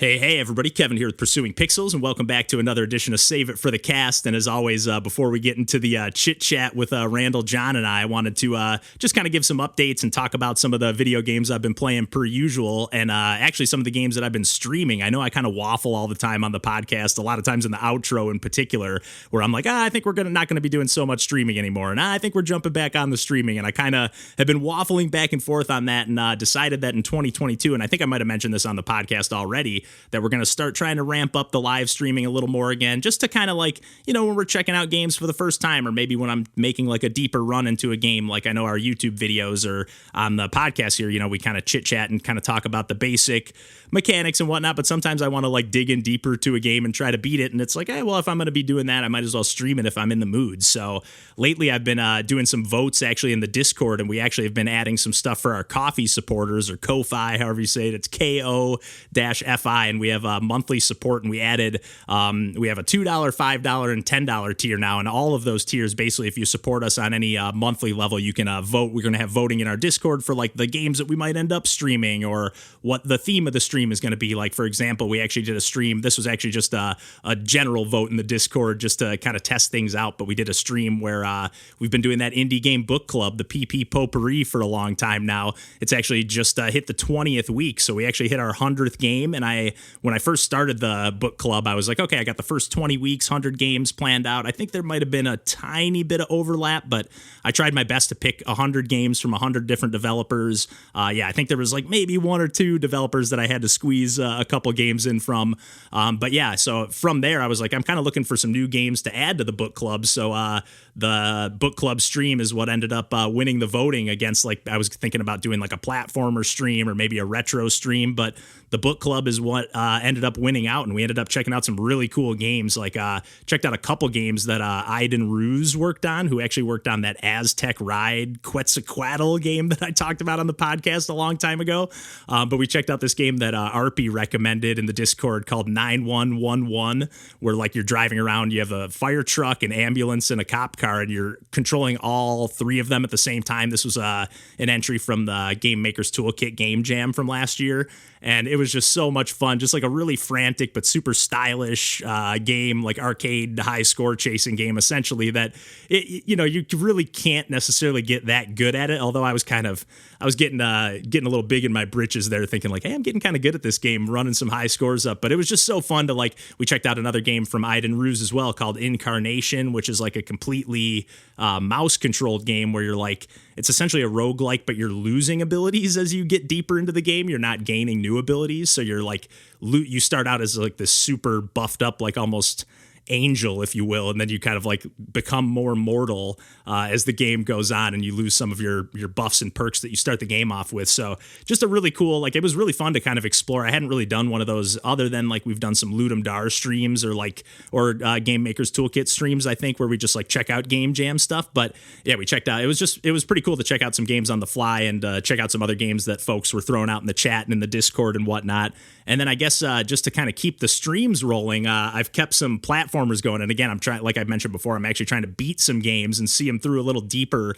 Hey, everybody. Kevin here with Pursuing Pixels, and welcome back to another edition of Save It for the Cast. And as always, before we get into the chit-chat with Randall, John, and I wanted to just kind of give some updates and talk about some of the video games I've been playing per usual, and actually some of the games that I've been streaming. I know I kind of waffle all the time on the podcast, a lot of times in the outro in particular, where I'm like, I think we're not going to be doing so much streaming anymore, and I think we're jumping back on the streaming, and I kind of have been waffling back and forth on that, and decided that in 2022, and I think I might have mentioned this on the podcast already, that we're going to start trying to ramp up the live streaming a little more again, just to kind of like, when we're checking out games for the first time, or maybe when I'm making like a deeper run into a game, like I know our YouTube videos or on the podcast here, we kind of chit chat and kind of talk about the basic mechanics and whatnot, but sometimes I want to like dig in deeper to a game and try to beat it. And it's like, well, if I'm going to be doing that, I might as well stream it if I'm in the mood. So lately I've been doing some votes actually in the Discord, and we actually have been adding some stuff for our coffee supporters, or Ko-Fi, however you say it. It's KO-FI, and we have a monthly support, and we added, we have a $2, $5, and $10 tier now, and all of those tiers, basically, if you support us on any monthly level, you can vote. We're going to have voting in our Discord for like the games that we might end up streaming, or what the theme of the stream is going to be. Like, for example, we actually did a stream. This was actually just a general vote in the Discord just to kind of test things out, but we did a stream where we've been doing that indie game book club, the Potpourri, for a long time now. It's actually just hit the 20th week, so we actually hit our 100th game, and when I first started the book club, I was like, okay, I got the first 20 weeks, 100 games planned out. I think there might have been a tiny bit of overlap, but I tried my best to pick 100 games from 100 different developers. I think there was like maybe one or two developers that I had to squeeze a couple games in from. But yeah, so from there, I was like, I'm kind of looking for some new games to add to the book club. So the book club stream is what ended up winning the voting against, like, I was thinking about doing like a platformer stream or maybe a retro stream, but the book club is what ended up winning out, and we ended up checking out some really cool games. Like checked out a couple games that Iden Ruse worked on, who actually worked on that Aztec Ride Quetzalcoatl game that I talked about on the podcast a long time ago. But we checked out this game that Arpy recommended in the Discord called 9111, where like you're driving around, you have a fire truck, an ambulance, and a cop car, and you're controlling all three of them at the same time. This was an entry from the Game Maker's Toolkit Game Jam from last year, and it was just so much fun, just like a really frantic but super stylish game, like arcade high score chasing game, essentially, that you really can't necessarily get that good at it. Although I was getting a little big in my britches there, thinking like, hey, I'm getting kind of good at this game, running some high scores up. But it was just so fun to like. We checked out another game from Iden Ruse as well called Incarnation, which is like a completely mouse controlled game where you're like, it's essentially a roguelike, but you're losing abilities as you get deeper into the game. You're not gaining new abilities. So you're like, you start out as like this super buffed up, like almost angel, if you will, and then you kind of like become more mortal as the game goes on, and you lose some of your buffs and perks that you start the game off with. So just a really cool, like, it was really fun to kind of explore. I hadn't really done one of those other than like we've done some Ludum Dare streams or Game Maker's Toolkit streams, I think, where we just like check out game jam stuff. But yeah, we checked out, it was pretty cool to check out some games on the fly, and check out some other games that folks were throwing out in the chat and in the Discord and whatnot. And then I guess just to kind of keep the streams rolling, I've kept some platformers going. And again, I'm trying, like I mentioned before, I'm actually trying to beat some games and see them through a little deeper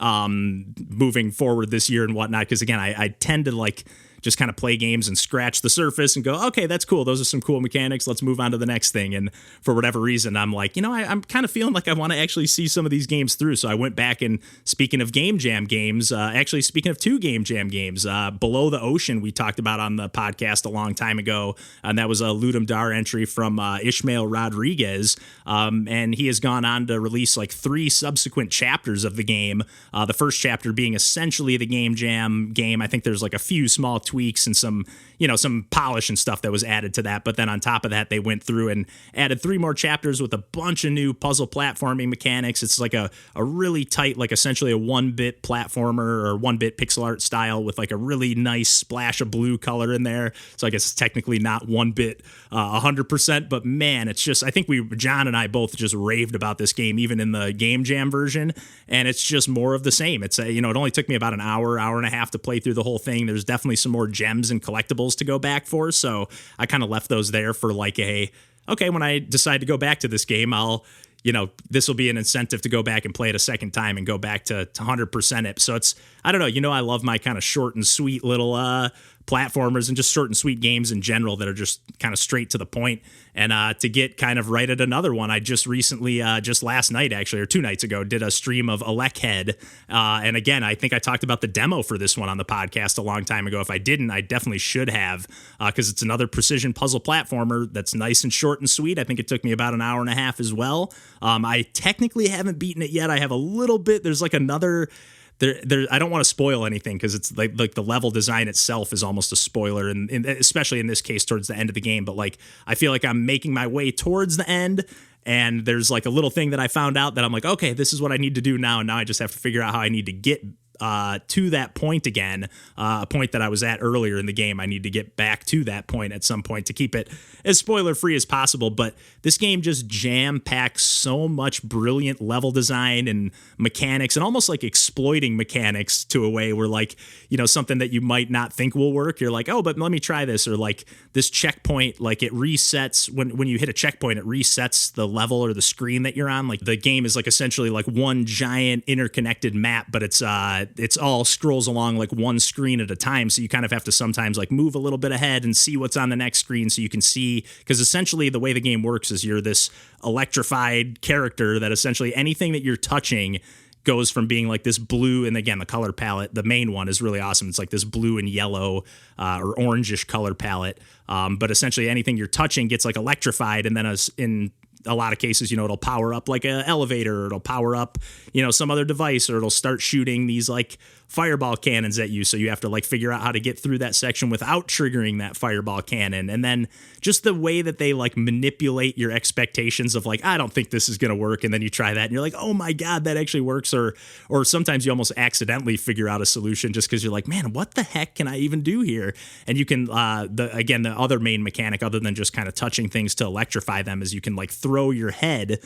moving forward this year and whatnot. Because again, I tend to like just kind of play games and scratch the surface and go, okay, that's cool. Those are some cool mechanics. Let's move on to the next thing. And for whatever reason, I'm like, I'm kind of feeling like I want to actually see some of these games through. So I went back, and speaking of Game Jam games, actually speaking of two Game Jam games, Below the Ocean, we talked about on the podcast a long time ago. And that was a Ludum Dare entry from Ishmael Rodriguez. And he has gone on to release like 3 subsequent chapters of the game. The first chapter being essentially the Game Jam game. I think there's like a few small tweaks and some polish and stuff that was added to that. But then on top of that, they went through and added 3 more chapters with a bunch of new puzzle platforming mechanics. It's like a really tight, like essentially a 1-bit platformer or 1-bit pixel art style with like a really nice splash of blue color in there. So I guess it's technically not 1-bit 100%, but man, it's just, I think John and I both just raved about this game, even in the Game Jam version. And it's just more of the same. It's it only took me about an hour and a half to play through the whole thing. There's definitely some more gems and collectibles to go back for. So I kind of left those there for like okay, when I decide to go back to this game, this will be an incentive to go back and play it a second time and go back to 100% it. So it's, I don't know, I love my kind of short and sweet little platformers and just short and sweet games in general that are just kind of straight to the point. And to get kind of right at another one, I just recently, just last night actually, or 2 nights ago, did a stream of ElecHead. And again, I think I talked about the demo for this one on the podcast a long time ago. If I didn't, I definitely should have, because it's another precision puzzle platformer that's nice and short and sweet. I think it took me about an hour and a half as well. I technically haven't beaten it yet. I have a little bit. There's like another... There, I don't want to spoil anything because it's like the level design itself is almost a spoiler, and especially in this case towards the end of the game. But like, I feel like I'm making my way towards the end, and there's like a little thing that I found out that I'm like, okay, this is what I need to do now. And now I just have to figure out how I need to get to that point again, a point that I was at earlier in the game. I need to get back to that point at some point to keep it as spoiler free as possible. But this game just jam packs so much brilliant level design and mechanics, and almost like exploiting mechanics to a way where, like, you know, something that you might not think will work, you're like, oh, but let me try this. Or like this checkpoint, like it resets when you hit a checkpoint, it resets the level or the screen that you're on. Like the game is like essentially like one giant interconnected map, but it's all scrolls along like one screen at a time. So you kind of have to sometimes like move a little bit ahead and see what's on the next screen so you can see, because essentially the way the game works is you're this electrified character that essentially anything that you're touching goes from being like this blue, and again, the color palette, the main one is really awesome. It's like this blue and yellow or orangish color palette. But essentially anything you're touching gets like electrified, and then as in a lot of cases, you know, it'll power up like an elevator, or it'll power up, you know, some other device, or it'll start shooting these like fireball cannons at you. So you have to like figure out how to get through that section without triggering that fireball cannon. And then just the way that they like manipulate your expectations of like, I don't think this is going to work. And then you try that and you're like, oh my God, that actually works. Or sometimes you almost accidentally figure out a solution just because you're like, man, what the heck can I even do here? And you can, the other main mechanic, other than just kind of touching things to electrify them, is you can like throw your head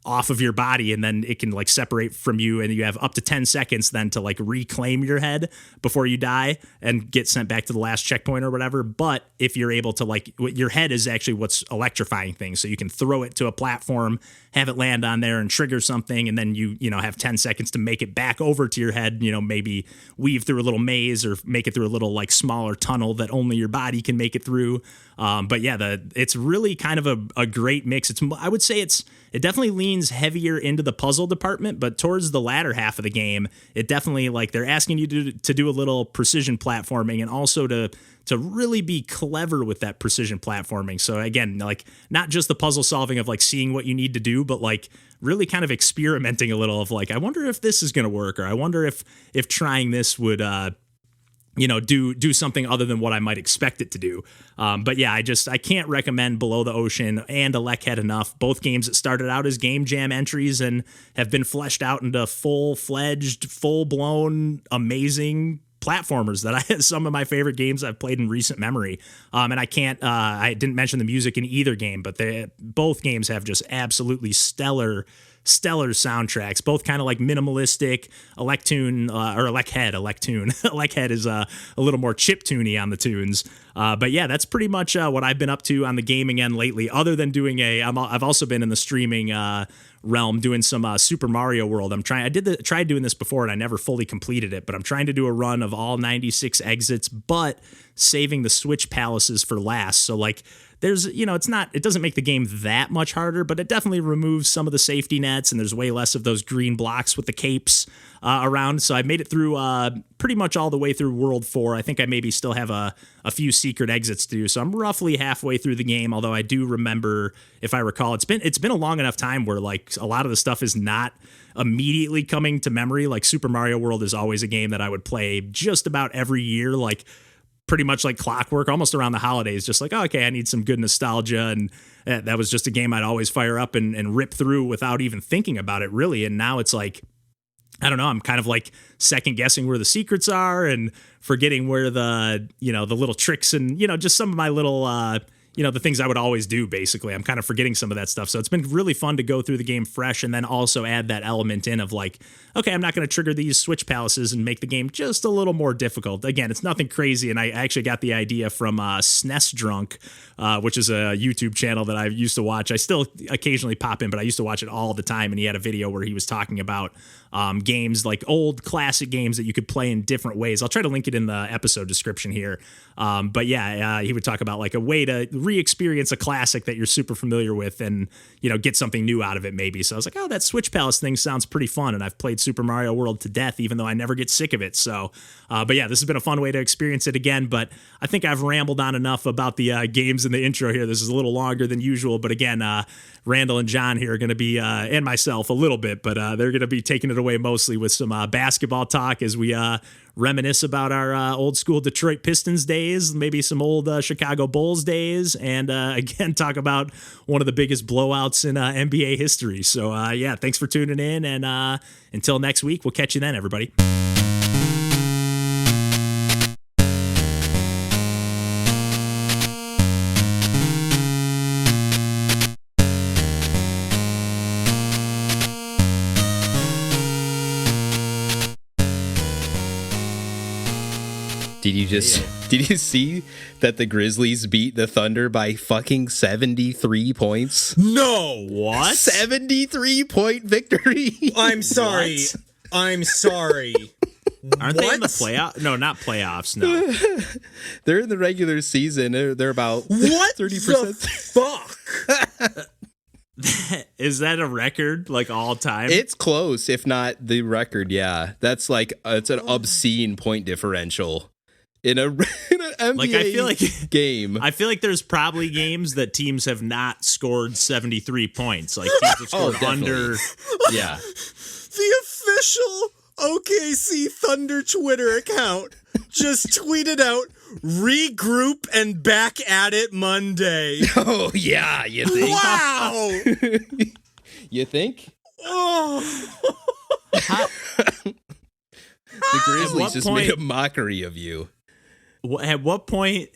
off of your body, and then it can like separate from you, and you have up to 10 seconds then to like reclaim your head before you die and get sent back to the last checkpoint or whatever. But if you're able to, like, your head is actually what's electrifying things, so you can throw it to a platform, have it land on there and trigger something, and then you know have 10 seconds to make it back over to your head, you know, maybe weave through a little maze or make it through a little like smaller tunnel that only your body can make it through. But yeah, it's really kind of a great mix. I would say it definitely leans heavier into the puzzle department, but towards the latter half of the game, it definitely, like, they're asking you to do a little precision platforming, and also to really be clever with that precision platforming. So again, like, not just the puzzle solving of like seeing what you need to do, but like really kind of experimenting a little of like, I wonder if this is going to work, or I wonder if trying this would, you know, do something other than what I might expect it to do. But yeah, I can't recommend Below the Ocean and ElecHead enough. Both games that started out as game jam entries and have been fleshed out into full-fledged, full-blown, amazing platformers that some of my favorite games I've played in recent memory. And I didn't mention the music in either game, but both games have just absolutely stellar soundtracks, both kind of like minimalistic. ElecHead is a little more chiptune-y on the tunes. But yeah, that's pretty much what I've been up to on the gaming end lately, other than doing I've also been in the streaming realm doing some Super Mario World. Tried doing this before and I never fully completed it, but I'm trying to do a run of all 96 exits, but saving the Switch palaces for last. So like, there's, you know, it doesn't make the game that much harder, but it definitely removes some of the safety nets, and there's way less of those green blocks with the capes around. So I made it through pretty much all the way through World 4. I think I maybe still have a few secret exits to do. So I'm roughly halfway through the game, although I do remember, if I recall, it's been a long enough time where like a lot of the stuff is not immediately coming to memory. Like Super Mario World is always a game that I would play just about every year, like pretty much like clockwork, almost around the holidays, just like, oh, okay, I need some good nostalgia. And that was just a game I'd always fire up and rip through without even thinking about it, really. And now it's like, I don't know, I'm kind of like second guessing where the secrets are and forgetting where the little tricks and, you know, just some of my little, the things I would always do, basically. I'm kind of forgetting some of that stuff. So it's been really fun to go through the game fresh and then also add that element in of like, okay, I'm not going to trigger these switch palaces and make the game just a little more difficult. Again, it's nothing crazy. And I actually got the idea from SNES Drunk, which is a YouTube channel that I used to watch. I still occasionally pop in, but I used to watch it all the time. And he had a video where he was talking about games, like old classic games that you could play in different ways. I'll try to link it in the episode description here. But yeah, he would talk about like a way to re-experience a classic that you're super familiar with and, get something new out of it maybe. So I was like, oh, that Switch Palace thing sounds pretty fun. And I've played Super Mario World to death, even though I never get sick of it. So, but yeah, this has been a fun way to experience it again. But I think I've rambled on enough about the games in the intro here. This is a little longer than usual. But again, Randall and John here are going to be, and myself a little bit, but they're going to be taking it away mostly with some basketball talk as we reminisce about our old school Detroit Pistons days, maybe some old Chicago Bulls days, and again, talk about one of the biggest blowouts in NBA history. So yeah, thanks for tuning in, and until next week, we'll catch you then, everybody. Did you see that the Grizzlies beat the Thunder by fucking 73 points? No! What? 73-point victory. I'm sorry. What? I'm sorry. Aren't they in the playoffs? No, not playoffs, no. They're in the regular season. They're about What 30%. the fuck? Is that a record, like all time? It's close, if not the record, yeah. That's like, it's an obscene point differential in an NBA Like, I feel like game. I feel like there's probably games that teams have not scored 73 points. Like teams have scored under. Yeah. The official OKC Thunder Twitter account just tweeted out, regroup and back at it Monday. Oh, yeah, you think? Wow! You think? Oh. The Grizzlies just made a mockery of you. At what point?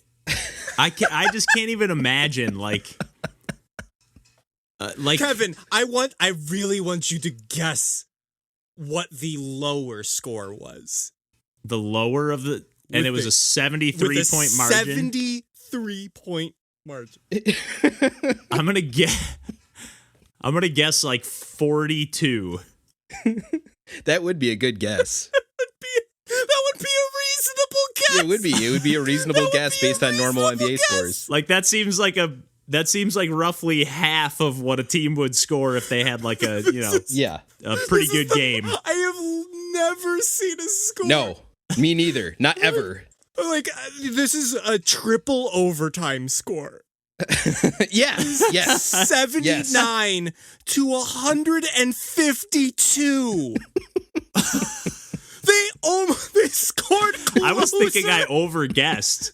I just can't even imagine. Like Kevin, I really want you to guess what the lower score was. The lower of the, and it was a 73-point margin. 73-point margin. I'm gonna guess like 42. That would be a good guess. That would be a reasonable guess. It would be. It would be a reasonable guess based on normal NBA scores. Like that seems like roughly half of what a team would score if they had like a a pretty good game. I have never seen a score. No, me neither. Not ever. Like this is a triple overtime score. Yes. 79 to 152. They scored closer. I was thinking I overguessed.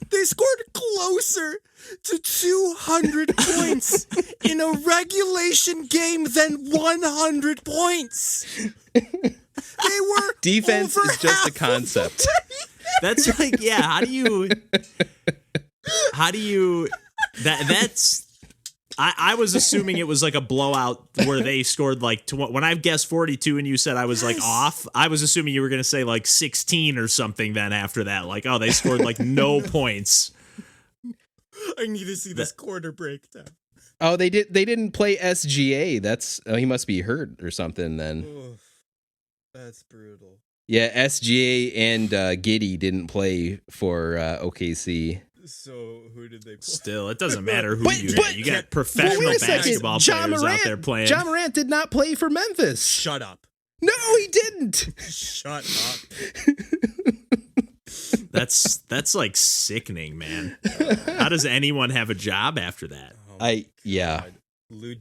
They scored closer to 200 points in a regulation game than 100 points. They were defense over is just a half concept. That's like, yeah, how do you that's I was assuming it was like a blowout where they scored like when I guessed 42 and you said I was like off, I was assuming you were going to say like 16 or something then after that. Like, oh, they scored like no points. I need to see this quarter breakdown. Oh, they didn't play SGA. That's he must be hurt or something then. Oof, that's brutal. Yeah, SGA and Giddy didn't play for OKC. So who did they play? Still, it doesn't matter who you got professional basketball players out there playing. John Morant did not play for Memphis. Shut up. No, he didn't. Shut up. That's like sickening, man. How does anyone have a job after that?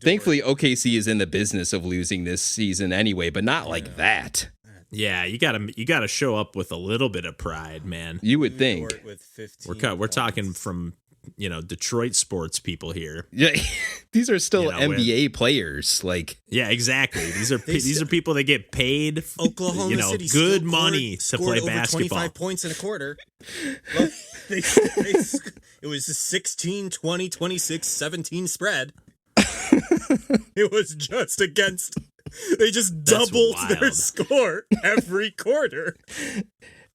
Thankfully, OKC is in the business of losing this season anyway, but not like that. Yeah, you gotta show up with a little bit of pride, man. You would think. With 15 we're talking from Detroit sports people here. Yeah, these are still You know, NBA players. Like, Yeah, exactly. These are people that get paid Oklahoma City good still money to scored play over basketball. 25 points in a quarter. It was a 16, 20, 26, 17 spread. It was just against. They just That's doubled their wild. score every quarter.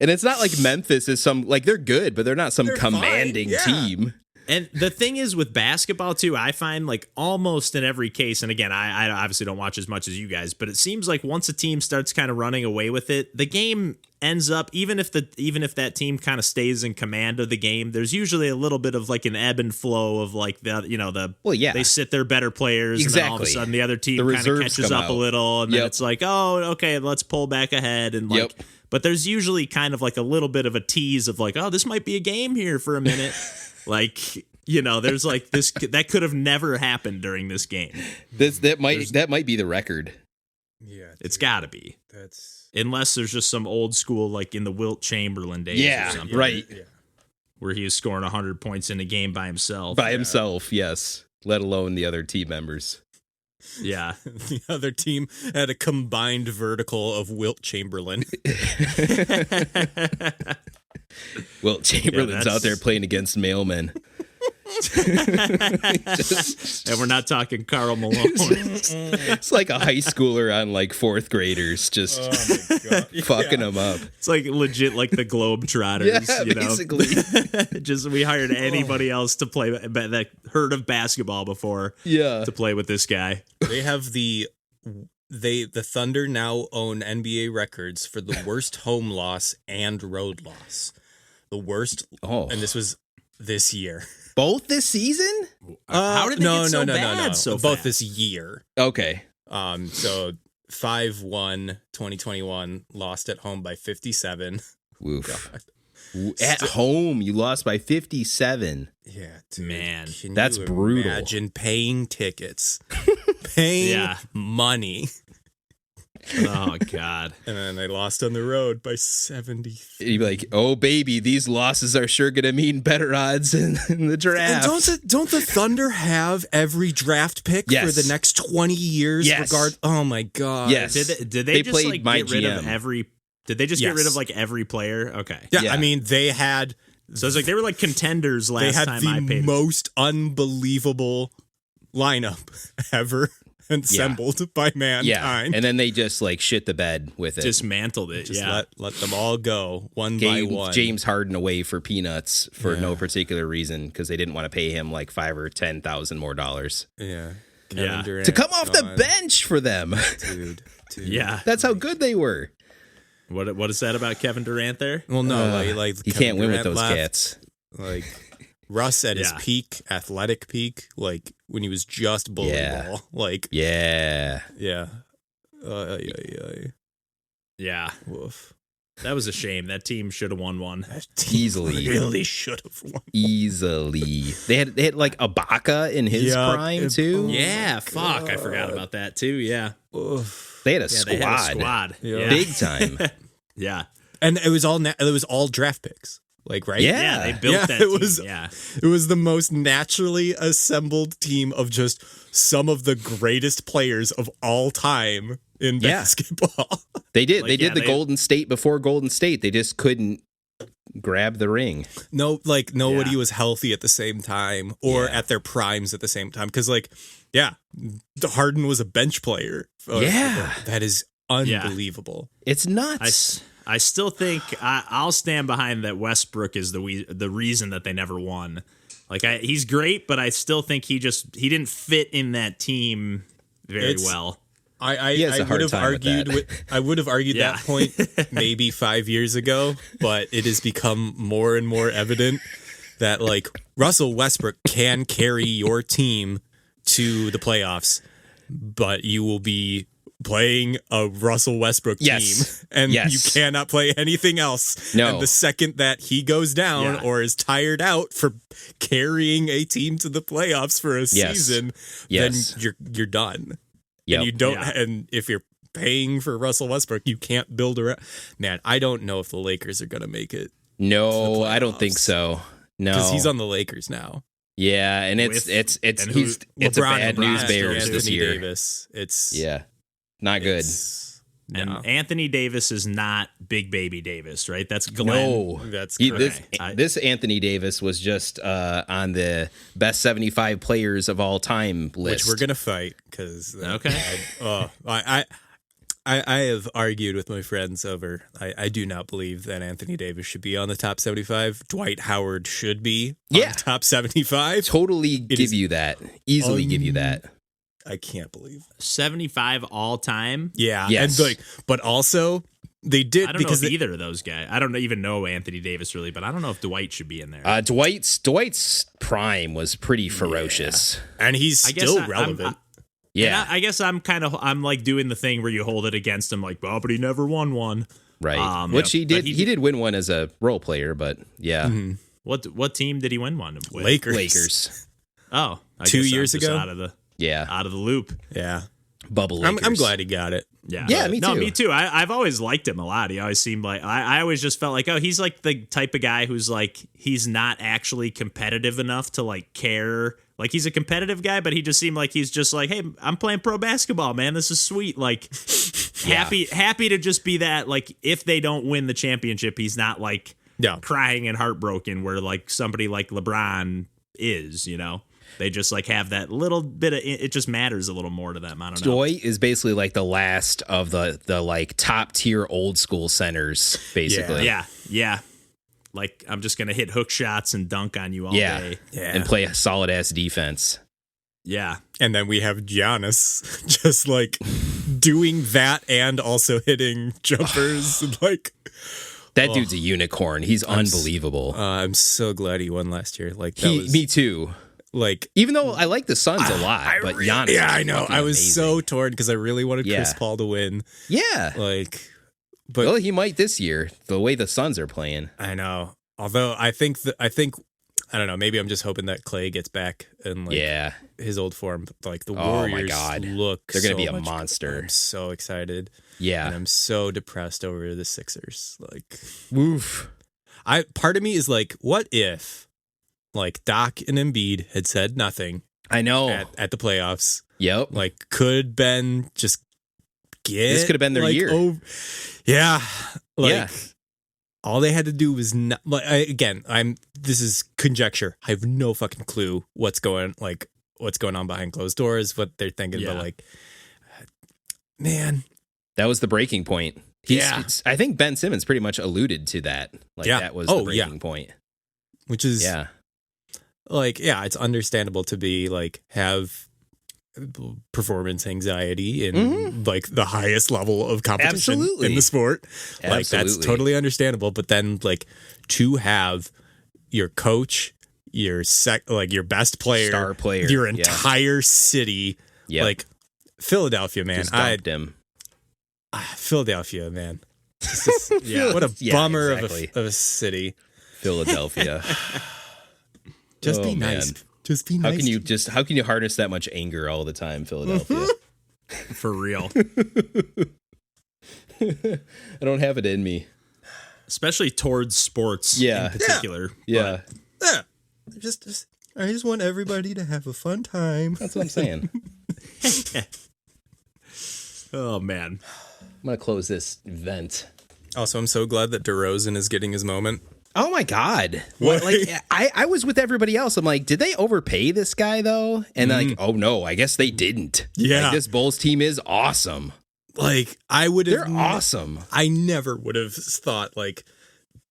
and it's not like Memphis is some, like, they're good, but they're not some They're fine, commanding yeah. team. And the thing is with basketball too, I find like almost in every case, and again, I obviously don't watch as much as you guys, but it seems like once a team starts kind of running away with it, the game ends up, even if that team kind of stays in command of the game, there's usually a little bit of like an ebb and flow of like they sit their better players, and then all of a Exactly. sudden the other team The kind of reserves catches come up a out. little, and then Yep. it's like, oh, okay, let's pull back ahead, and like. Yep. But there's usually kind of like a little bit of a tease of like, oh, this might be a game here for a minute. Like, there's like this that could have never happened during this game. That might be the record. Yeah, It's got to be. That's Unless there's just some old school, like in the Wilt Chamberlain days Yeah, or something. right. Yeah. Where he was scoring 100 points in a game by himself. By himself, yes. Let alone the other team members. Yeah. The other team had a combined vertical of Wilt Chamberlain. Well, Chamberlain's that's- out there playing against mailmen. And we're not talking Karl Malone. It's like a high schooler on like fourth graders, just Oh my god. fucking them up. It's like legit like the Globetrotters, Yeah, basically. Just we hired anybody else to play that heard of basketball before Yeah. to play with this guy. They have the Thunder now own NBA records for the worst home loss and road loss. The worst, Oh. and this was this year. Both this season? How did they no, get so no, bad no. so Both fast? this year. Okay. So 5-1 2021 lost at home by 57. Woof. At home, you lost by 57. Yeah, dude, Man, can that's you brutal. Imagine paying tickets, paying Yeah. money, Oh God. and then they lost on the road by 70. You'd be like, oh, baby, these losses are sure going to mean better odds in the And draft. don't the Thunder have every draft pick Yes. for the next 20 years? Yes. Oh my god. Yes. Did they They just played like my get rid of GM. every? Did they just get Yes. rid of like every player? Okay. Yeah, Yeah. I mean they had So it's like they were like contenders they last had time I the paid. most unbelievable lineup ever assembled by mankind. Yeah. And then they just like shit the bed with it. Dismantled it. Just Yeah. let them all go one by Gave one. James Harden away for peanuts for no particular reason because they didn't want to pay him like $5,000 or $10,000 more dollars Yeah. Yeah. Durant to come off the gone. bench for them. Dude. Yeah. That's how good they were. What is that about Kevin Durant there? Well, no, like You Kevin can't win with Durant those left, cats. Like Russ at his Yeah. peak, athletic peak, like when he was just bully Yeah. ball. Like, Yeah. yeah. Yeah. Woof. That was a shame. That team should have won one. That team Easily. really should have won. Easily. They had like Ibaka in his Yeah, prime it- too. Yeah. Fuck. I forgot about that too. Yeah. Oof. They had a Yeah. squad. They had a squad. Yeah. Yeah. Big time. Yeah. And it was all draft picks. Like, right? Yeah. Yeah. They built Yeah, that it team. was- Yeah. It was the most naturally assembled team of just some of the greatest players of all time in Yeah. basketball. They did. Like, they did yeah, the they- Golden State before Golden State. They just couldn't grab the ring. Nobody Yeah. was healthy at the same time or Yeah. at their primes at the same time. Because, Harden was a bench player. Yeah. That is unbelievable. It's nuts. I still think I'll stand behind that Westbrook is the reason that they never won. Like he's great, but I still think he didn't fit in that team very well. I He has a would hard have time with argued that. I would have argued Yeah. that point maybe 5 years ago, but it has become more and more evident that like Russell Westbrook can carry your team to the playoffs, but you will be playing a Russell Westbrook Yes. team and Yes. you cannot play anything else. No. And the second that he goes down Yeah. or is tired out for carrying a team to the playoffs for a Yes. season, Yes. then you're done. Yep. And you don't, Yeah. and if you're paying for Russell Westbrook, you can't build around. Man, I don't know if the Lakers are going to make it No, I don't think playoffs. so. No. because he's on the Lakers now. Yeah, and it's and it's a LeBron bad news bears this Anthony year. Davis. It's Yeah, not good. And no. Anthony Davis is not Big Baby Davis, right? That's Glenn. No, That's this correct. this Anthony Davis was just on the best 75 players of all time list. which we're gonna fight because Okay. I have argued with my friends over. I do not believe that Anthony Davis should be on the top 75. Dwight Howard should be on the top 75. totally give you that. Easily give you that. I can't believe. 75 all time. Yeah, Yes. and but also they did I don't because know if either of those guys. I don't even know Anthony Davis really, but I don't know if Dwight should be in there. Dwight's prime was pretty ferocious. and he's I guess still I'm- relevant. Yeah, Yeah, I guess I'm like doing the thing where you hold it against him, like, oh, but he never won one. right. Which he but did. He did win one as a role player, but yeah, What team did he win one with? Lakers. Oh, I 2 guess I'm years just ago? Yeah, out of the loop. Yeah, bubble Lakers. I'm glad he got it. Yeah, Yeah, me No, too. me too. I've always liked him a lot. He always seemed like I always just felt like, oh, he's like the type of guy who's like he's not actually competitive enough to like care. Like he's a competitive guy, but he just seemed like he's just like, hey, I'm playing pro basketball, man. This is sweet. Like happy to just be that. Like if they don't win the championship, he's not like Yeah. crying and heartbroken where like somebody like LeBron is, you know. They just like have that little bit of it just matters a little more to them. I don't know. Dwight is basically like the last of the like top tier old school centers, basically. Yeah. Like I'm just gonna hit hook shots and dunk on you all day. And play a solid ass defense. Yeah. And then we have Giannis just like doing that and also hitting jumpers. and like That dude's a unicorn. He's unbelievable. I'm so glad he won last year. Like that was Me too. like Even though I like the Suns a lot, but Giannis. yeah, is I know. fucking I was amazing. so torn because I really wanted Chris Yeah. Paul to win. Yeah. Like, but Well, he might this year. The way the Suns are playing. I know. Although I think I don't know. Maybe I'm just hoping that Clay gets back and like Yeah. his old form. Like the Oh my Warriors God. look. They're gonna so be a much- monster. I'm so excited. Yeah. And I'm so depressed over the Sixers. Like, Woof. part of me is like, what if, like, Doc and Embiid had said nothing I know. at the playoffs? Yep. Like, could Ben just get? This could have been their like, year. Yeah, like Yeah. all they had to do was not. Like, this is conjecture. I have no fucking clue what's going on behind closed doors. What they're thinking, Yeah. but like, man. That was the breaking point. I think Ben Simmons pretty much alluded to that. Like Yeah. that was Oh, the breaking yeah. point. Which is Yeah. like, yeah, it's understandable to be like have performance anxiety and like the highest level of competition Absolutely. in the sport. Like that's Absolutely. totally understandable. But then like to have your coach, your your best player, Star player, your yeah. entire city, Yep. like Philadelphia, man. Just dumped him. Philadelphia, man. Yeah. What a Yeah, bummer exactly. of a city. Philadelphia. Just Oh, be nice. man. Just be nice. How can you harness that much anger all the time, Philadelphia? For real. I don't have it in me. Especially towards sports Yeah. in particular. Yeah. Yeah. I just want everybody to have a fun time. That's what I'm saying. Oh man. I'm gonna close this vent. Also, I'm so glad that DeRozan is getting his moment. Oh my God. What, like I was with everybody else. I'm like, did they overpay this guy though? And like, oh no, I guess they didn't. Yeah. Like, this Bulls team is awesome. Like, I would have. They're awesome. I never would have thought, like,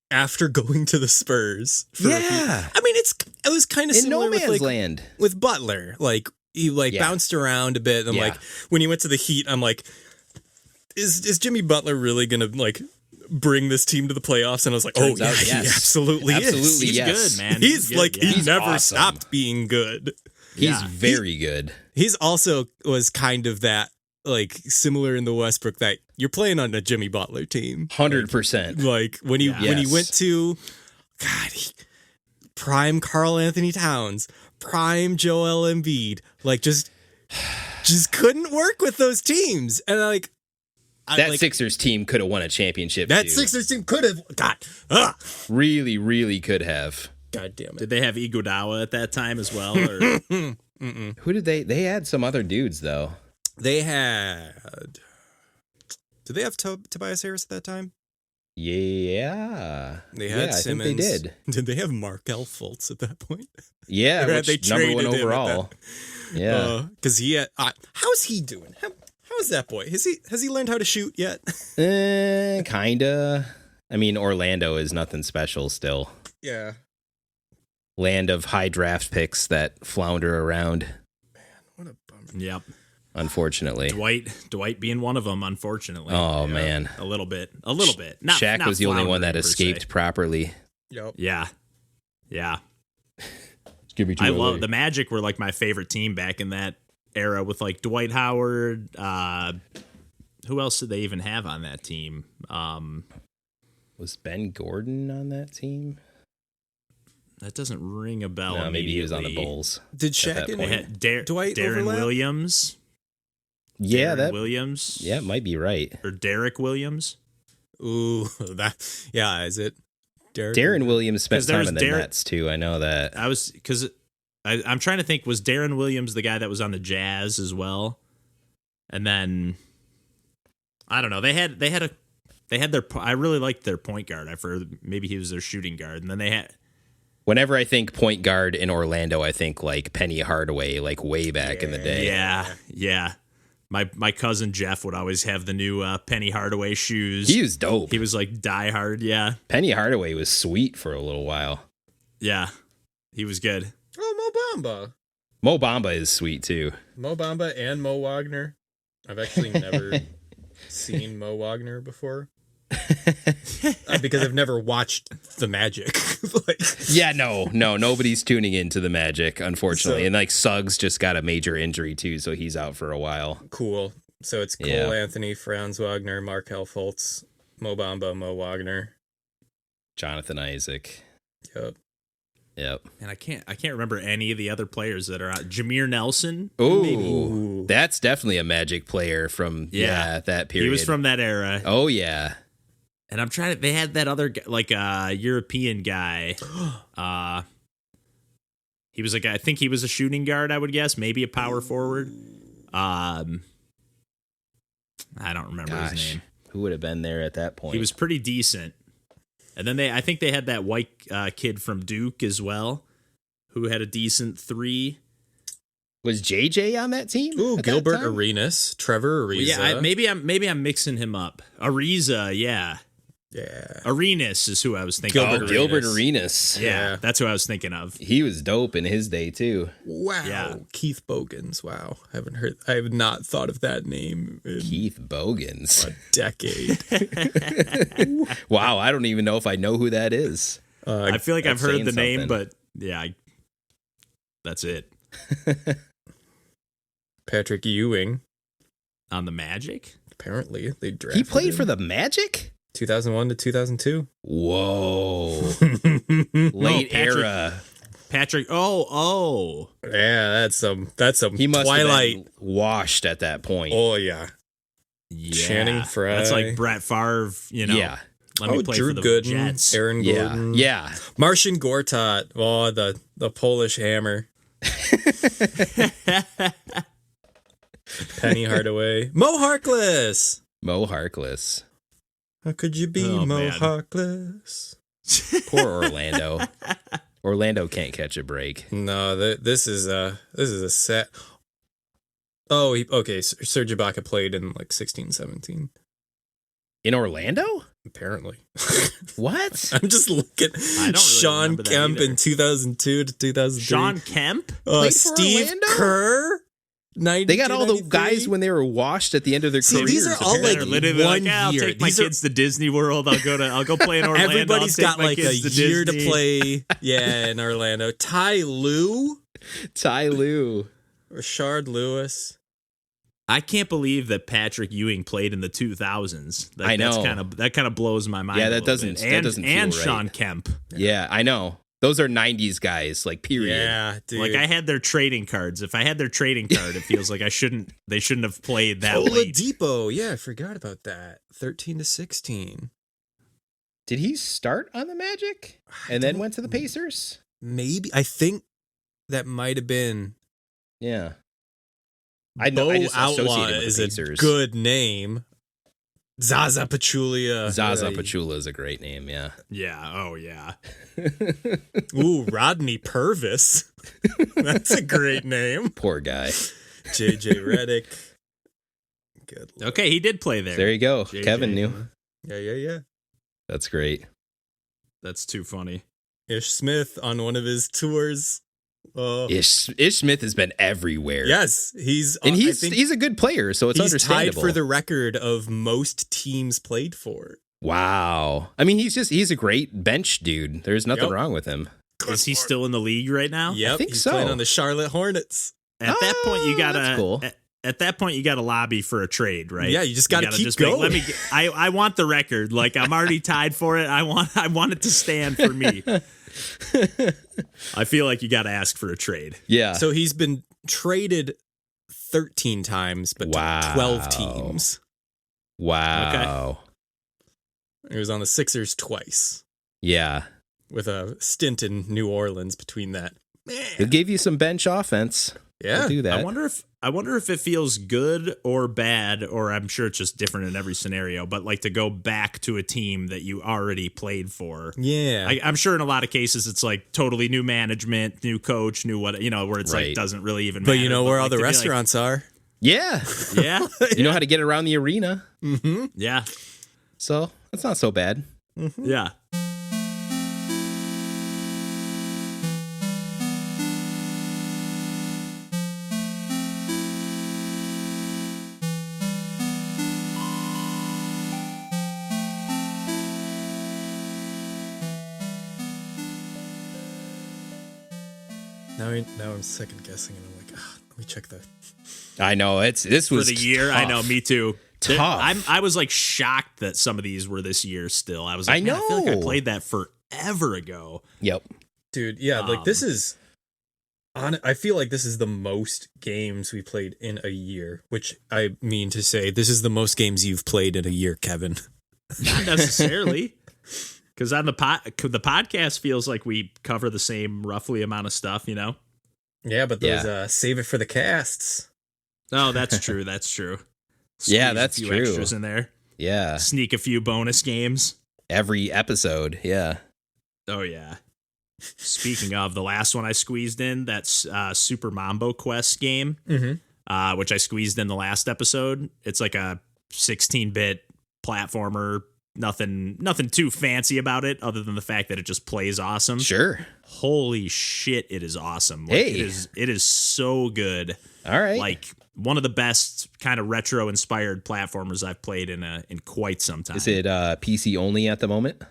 after going to the Spurs. I mean, it was kind of In similar no man's with, like, land. with Butler. Like, he bounced around a bit. And Yeah. like, when he went to the Heat, I'm like, is Jimmy Butler really going to, like, bring this team to the playoffs? And I was like, Turns oh, yeah, out, he yes. absolutely is. Absolutely, He's yes. good, man. He's good, like, yeah. he He's never awesome. stopped being good. He's Yeah. very good. He's also was kind of that, like, similar in the Westbrook that you're playing on a Jimmy Butler team. 100%. Like when he Yes. went to prime Karl Anthony Towns, prime Joel Embiid, like just couldn't work with those teams. And like That Sixers team could have won a championship. that too. Sixers team could have Really, really could have. God damn it. Did they have Iguodala at that time as well? Or? Who did they had some other dudes though. They had. Did they have Tobias Harris at that time? Yeah. They had Simmons. I think they did. Did they have Markel Fultz at that point? Yeah, Or which they number traded one him at overall. Yeah. Because he had. How's he doing? How is that boy? Has he learned how to shoot yet? Kinda. I mean, Orlando is nothing special still. Yeah. Land of high draft picks that flounder around, What a bummer. Yep. unfortunately. Dwight being one of them, unfortunately. Oh, man. A little bit. Not, Shaq not was the only one that floundering, per escaped se. properly. Yep. Yeah. Yeah. Give I love the Magic were like my favorite team back in that era with like Dwight Howard. Who else did they even have on that team? Was Ben Gordon on that team? That doesn't ring a bell. No, maybe he was on the immediately. Bulls. Did at Shaq that and They point. had Dwight Darren overlap? Williams. Yeah, Darren that Williams. yeah, might be right. Or Derek Williams. Ooh, is it? Darren Williams spent 'Cause there time was in the Darren- Nets too. I know that. I'm trying to think, was Darren Williams the guy that was on the Jazz as well? And then I don't know. They had their. I really liked their point guard. Maybe he was their shooting guard, and then they had. Whenever I think point guard in Orlando, I think like Penny Hardaway, like way back in the day. Yeah. My cousin Jeff would always have the new Penny Hardaway shoes. He was dope. He was like diehard. Yeah, Penny Hardaway was sweet for a little while. yeah, he was good. Oh, Mo Bamba. Mo Bamba is sweet too. Mo Bamba and Mo Wagner. I've actually never seen Mo Wagner before. Because I've never watched the Magic. Yeah, no, nobody's tuning into the Magic, unfortunately. So- And like Suggs just got a major injury too, so he's out for a while. Cool. So it's Cole Yeah. Anthony, Franz Wagner, Markel Fultz, Mo Bamba, Mo Wagner. Jonathan Isaac. Yep. Yep. And I can't remember any of the other players that are on. Jameer Nelson. Ooh, that's definitely a Magic player from that period. He was from that era. Oh yeah. And I'm trying to. They had that other like European guy. He was like, I think he was a shooting guard. I would guess maybe a power forward. I don't remember his name. Who would have been there at that point? He was pretty decent. And then I think they had that white kid from Duke as well, who had a decent three. Was JJ on that team? Ooh, at that Gilbert time? Arenas, Trevor Ariza. Yeah, maybe I'm mixing him up. Ariza, yeah. Yeah. Arenas is who I was thinking. Gilbert of. Gilbert Arenas. Yeah, that's who I was thinking of. He was dope in his day too. Wow. Yeah. Keith Bogans. Wow. I have not thought of that name in Keith Bogans. a decade. Wow, I don't even know if I know who that is. I feel like I've that's heard the saying name, something. but yeah, that's it. Patrick Ewing. On the Magic? Apparently, they drafted He played him. for the Magic? 2001 to 2002. Whoa. Late Patrick- era. Patrick. Oh. Yeah, that's some He must Twilight. have been washed at that point. Oh yeah. Yeah. Channing Frye. That's like Brett Favre, Yeah. Let me play Drew for the Gooden, Jets. Aaron Yeah. Gordon. Yeah. Marcin Gortat. Oh, the Polish hammer. Penny Hardaway. Mo Harkless. Mo Harkless. How could you be Oh, Mo man. Harkless? Poor Orlando. Orlando can't catch a break. No, this is a set. Oh, okay. Serge Ibaka played in like 16, 17. In Orlando? Apparently. What? I'm just looking. don't really Sean remember that Kemp either. in 2002 to 2003. Sean Kemp? Played for Steve Orlando? Kerr. They got all the guys when they were washed at the end of their See, careers. these are all, apparently. They're literally one like, I'll year. take my These are- kids to Disney World. I'll go play in Orlando. Everybody's I'll take got my like a kids to year to Disney. play. Yeah, in Orlando. Ty Lue, Ty Lue. Rashard Lewis. I can't believe that Patrick Ewing played in the 2000s. I know. That kind of blows my mind. Yeah, a that little doesn't- bit. that And, doesn't and feel right. Sean Kemp. Yeah, I know. Those are 90s guys, like, period. Yeah, dude. Like I had their trading cards. If I had their trading card, it feels like they shouldn't have played that late. Oladipo. Yeah, I forgot about that. 13 to 16. Did he start on the Magic and then went to the Pacers? maybe I think that might have been. Yeah. I know. I just Outlaw associate him with is the a Pacers. good name. Zaza Pachulia. Zaza Pachulia is a great name. Yeah. Yeah. Oh, yeah. Ooh, Rodney Purvis. That's a great name. Poor guy. JJ Redick. Good Lord. Okay, he did play there. There you go. JJ. Kevin knew. Yeah. That's great. That's too funny. Ish Smith on one of his tours. Ish Smith has been everywhere. Yes, he's a good player, so it's he's understandable. tied for the record of most teams played for. Wow. I mean, he's a great bench dude. There's nothing wrong with him. Is he still in the league right now? Yep, I think he's so. playing on the Charlotte Hornets. At that point, you gotta. That's cool. At that point, you gotta lobby for a trade, right? Yeah, you just gotta keep just going. I want the record. Like I'm already tied for it. I want it to stand for me. I feel like you gotta ask for a trade. Yeah. So he's been traded 13 times, but to 12 teams. Wow. He was on the Sixers twice, Yeah. with a stint in New Orleans between that. It gave you some bench offense. Yeah. I'll do that. I wonder if it feels good or bad, or I'm sure it's just different in every scenario. But like to go back to a team that you already played for. Yeah. I'm sure in a lot of cases it's like totally new management, new coach, new what where it's Right. like doesn't really even. But matter. you know where all like, the to be like, restaurants are. Yeah. yeah, You know how to get around the arena. yeah, So that's not so bad. yeah. Now I'm second guessing, and I'm like, let me check the. I know this was For the year, tough. I know, me too. Tough. I was like shocked that some of these were this year still. I was like, I man, I feel like I know. played that forever ago. Yep. Dude, yeah, like this is. I feel like this is the most games we played in a year, which I mean to say, this is the most games you've played in a year, Kevin. Not necessarily. Because on the podcast feels like we cover the same roughly amount of stuff, Yeah, but those save it for the casts. Oh, that's true. That's true. Yeah, Squeeze that's a few true. extras in there. Yeah. Sneak a few bonus games. Every episode. Yeah. Oh, yeah. Speaking of, the last one I squeezed in, that's Super Mombo Quest game, which I squeezed in the last episode. It's like a 16-bit platformer. Nothing too fancy about it other than the fact that it just plays awesome. Sure. Holy shit, it is awesome. Like, Hey. it is so good. All right. Like one of the best kind of retro inspired platformers I've played in quite some time. Is it PC only at the moment?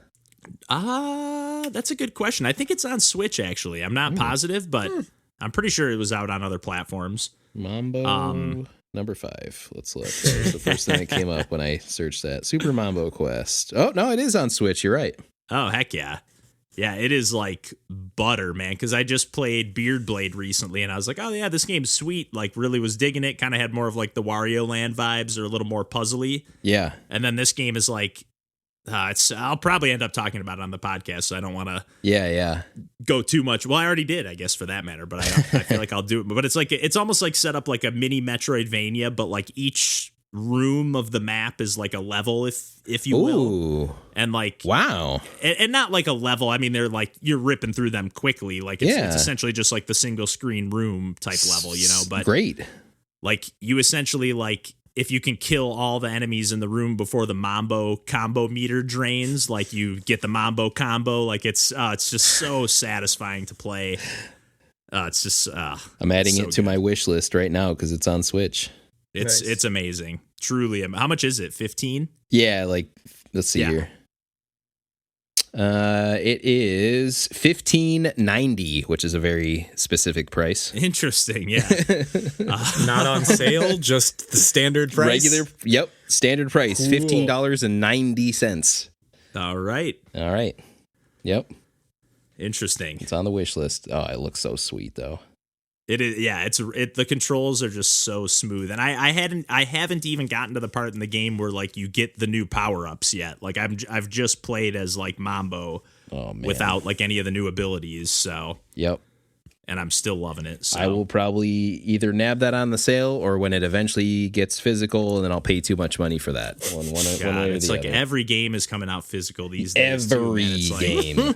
That's a good question. I think it's on Switch actually. I'm not positive, but I'm pretty sure it was out on other platforms. Mambo number 5. Let's look. That was the first thing that came up when I searched that. Super Mambo Quest. Oh, no, it is on Switch. You're right. Oh, heck yeah. Yeah, it is like butter, man, because I just played Beard Blade recently, and I was like, oh, yeah, this game's sweet. Like, really was digging it. Kind of had more of, like, the Wario Land vibes or a little more puzzly. Yeah. And then this game is, like, I'll probably end up talking about it on the podcast, so I don't want to Yeah. go too much. Well, I already did, I guess, for that matter, but I feel like I'll do it. But it's almost like set up like a mini Metroidvania, but, like, each room of the map is like a level, if you will. Ooh. And like Wow. and not like a level. I mean, they're like you're ripping through them quickly. Like it's essentially just like the single screen room type level, But great. Like you essentially like if you can kill all the enemies in the room before the Mombo combo meter drains, like you get the Mombo combo. Like it's just so satisfying to play. It's just I'm adding so it to good. my wish list right now because it's on Switch. It's amazing. Truly. How much is it? 15? Yeah, like let's see here. It is $15.90, which is a very specific price. Interesting. Yeah. Not on sale, just the standard price. Regular, standard price, Cool. $15.90. All right. Yep, Interesting. it's on the wish list. Oh, it looks so sweet though. It is, yeah. The controls are just so smooth, and I haven't even gotten to the part in the game where like you get the new power ups yet. Like I've just played as like Mombo, without like any of the new abilities. So Yep. and I'm still loving it. So I will probably either nab that on the sale or when it eventually gets physical, and then I'll pay too much money for that. One God, way or it's the like other. every game is coming out physical these days. Every It's like, game.